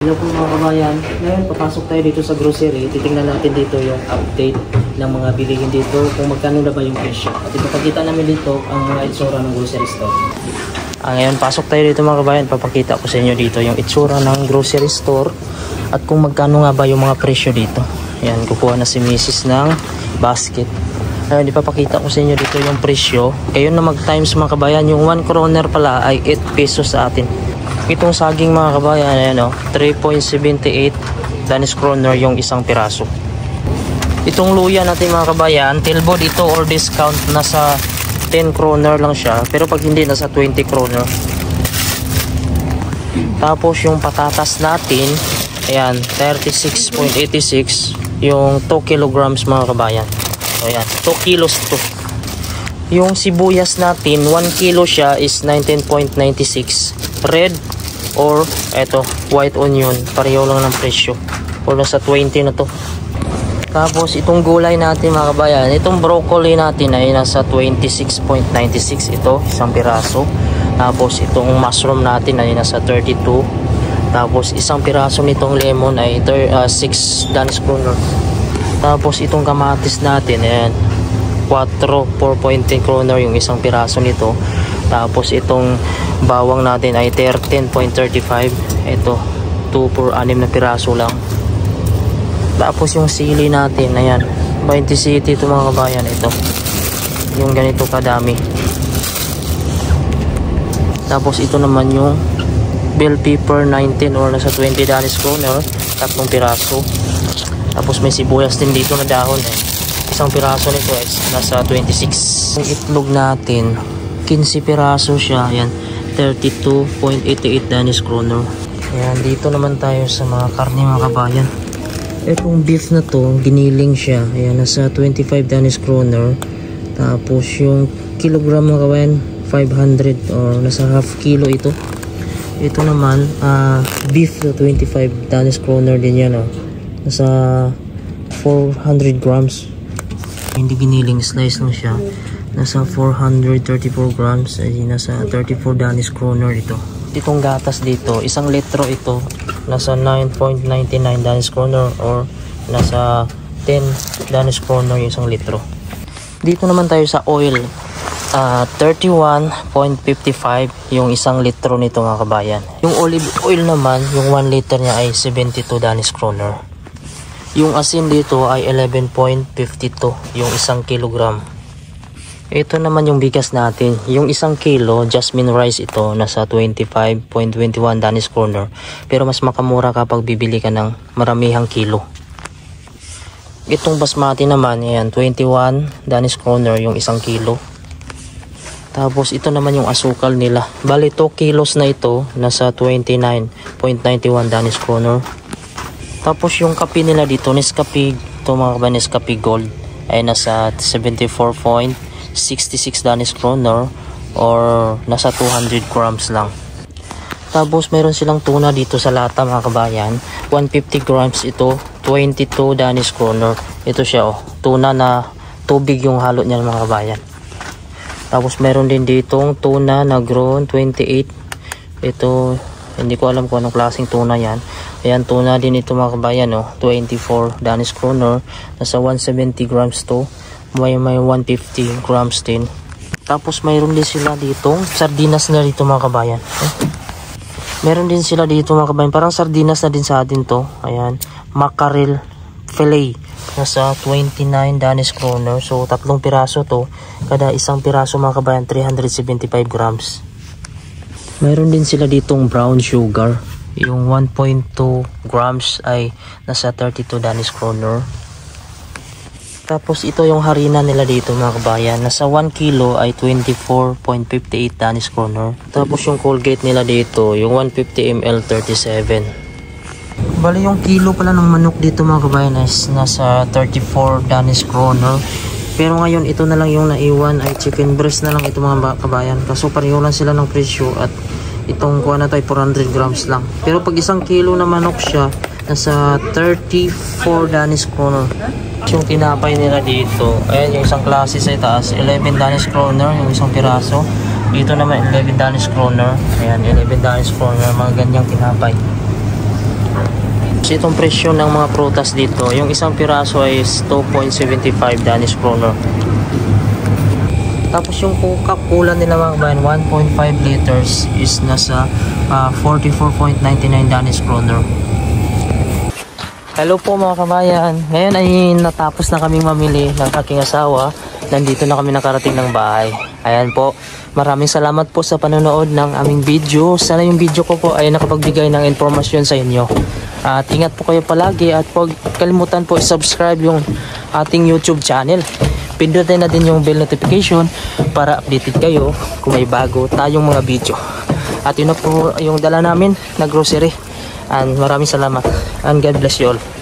Hello po mga kabayan, ngayon papasok tayo dito sa grocery. Titingnan natin dito yung update ng mga bilihin dito, kung magkano na ba yung presyo. At ipapakita namin dito ang mga itsura ng grocery store. Ngayon pasok tayo dito mga kabayan, papakita ko sa inyo dito yung itsura ng grocery store at kung magkano nga ba yung mga presyo dito. Ayan, kukuha na si Mrs. ng basket. Ngayon ipapakita ko sa inyo dito yung presyo. Kayo na mag times mga kabayan, yung 1 kroner pala ay 8 pesos sa atin. Itong saging mga kabayan, ayan o, 3.78 Danish kroner yung isang piraso. Itong luya natin mga kabayan, tilbod ito or discount, nasa 10 kroner lang siya. Pero pag hindi, nasa 20 kroner. Tapos yung patatas natin, ayan, 36.86 yung 2 kilograms mga kabayan. So ayan, 2 kilos to. Yung sibuyas natin, 1 kilo siya is 19.96. Red or eto white onion, pareho lang ng presyo or nasa 20 na to. Tapos itong gulay natin mga kabayan, itong broccoli natin ay nasa 26.96 ito, isang piraso. Tapos itong mushroom natin ay nasa 32. Tapos isang piraso nitong lemon ay 6 Danish kroner. Tapos itong kamatis natin, ayan, 4.10 kroner yung isang piraso nito. Tapos itong bawang natin ay 10.35. Ito 2 por 6 na piraso lang. Tapos yung sili natin, ayan, 20 city ito mga kabayan. Ito yung ganito kadami. Tapos ito naman yung bell pepper, 19 or nasa 20 Danish kroner, 3 piraso. Tapos may sibuyas din dito na dahon, isang piraso nito ay nasa 26. Yung itlog natin 15 piraso siya, ayan, 32.88 Danish kroner. Ayan, dito naman tayo sa mga karne mga kabayan. Itong beef na to, giniling siya, ayan, nasa 25 Danish kroner. Tapos yung kilogram mga kabayan, 500 or nasa half kilo ito. Ito naman, beef na 25 Danish kroner din yan, nasa 400 grams. Hindi giniling, slice lang siya. Nasa 434 grams, ay nasa 34 Danish kroner ito. Itong gatas dito, 1 litro ito, nasa 9.99 Danish kroner or nasa 10 Danish kroner yung 1 litro. Dito naman tayo sa oil, 31.55 yung 1 litro nito mga kabayan. Yung olive oil naman, yung 1 liter niya ay 72 Danish kroner. Yung asin dito ay 11.52 yung 1 kilogram. Ito naman yung bigas natin. Yung 1 kilo, jasmine rice ito, nasa 25.21 Danish kroner. Pero mas makamura kapag bibili ka ng maramihang kilo. Itong basmati naman, ayan, 21 Danish kroner yung 1 kilo. Tapos ito naman yung asukal nila. Bali 2 kilos na ito, nasa 29.91 Danish kroner. Tapos yung kape nila dito, Nescafe, ito mga kabayan, Nescafe Gold, ay nasa 74.66 Danish kroner or nasa 200 grams lang. Tapos mayroon silang tuna dito sa lata mga kabayan, 150 grams ito, 22 Danish kroner. Ito siya, tuna na tubig yung halo niya mga kabayan. Tapos mayroon din ditong tuna na grown, 28. Ito, hindi ko alam kung anong klaseng tuna yan. Ayan, tuna din ito mga kabayan, 24 Danish kroner, nasa 170 grams to. May 150 grams din. Tapos mayroon din sila ditong sardinas na dito mga kabayan. Meron din sila dito mga kabayan, parang sardinas na din sa atin to. Ayan, mackerel fillet, nasa 29 Danish kroner. So 3 piraso to, kada 1 piraso mga kabayan 375 grams. Mayroon din sila ditong brown sugar, yung 1.2 grams ay nasa 32 Danish kroner. Tapos ito yung harina nila dito mga kabayan, nasa 1 kilo ay 24.58 Danish kroner. Tapos yung Colgate nila dito, yung 150 ml 37. Bali yung kilo pala ng manok dito mga kabayan is nasa 34 Danish kroner. Pero ngayon ito na lang yung naiwan ay chicken breast na lang ito mga kabayan. Kaso pareho lang sila ng presyo at itong kuha na tayo 400 grams lang. Pero pag 1 kilo na manok siya, nasa 34 Danish kroner. Yung tinapay nila dito, ayan yung isang klase sa itaas, 11 Danish kroner yung 1 piraso. Dito naman 11 Danish kroner. Ayan, 11 Danish kroner, mga ganyang tinapay. Itong presyo ng mga prutas dito, yung isang piraso is 2.75 Danish kroner. Tapos yung Coca-Cola nila mga kabayan, 1.5 liters is nasa 44.99 Danish kroner. Hello po mga kabayan. Ngayon ay natapos na kaming mamili ng aking asawa. Nandito na kami nakarating ng bahay. Ayan po. Maraming salamat po sa panonood ng aming video. Sana yung video ko po ay nakapagbigay ng informasyon sa inyo. At ingat po kayo palagi at huwag kalimutan po i-subscribe yung ating YouTube channel. Pindutin na din yung bell notification para updated kayo kung may bago tayong mga video. At yun na po yung dala namin na grocery. And maraming salamat. And God bless you all.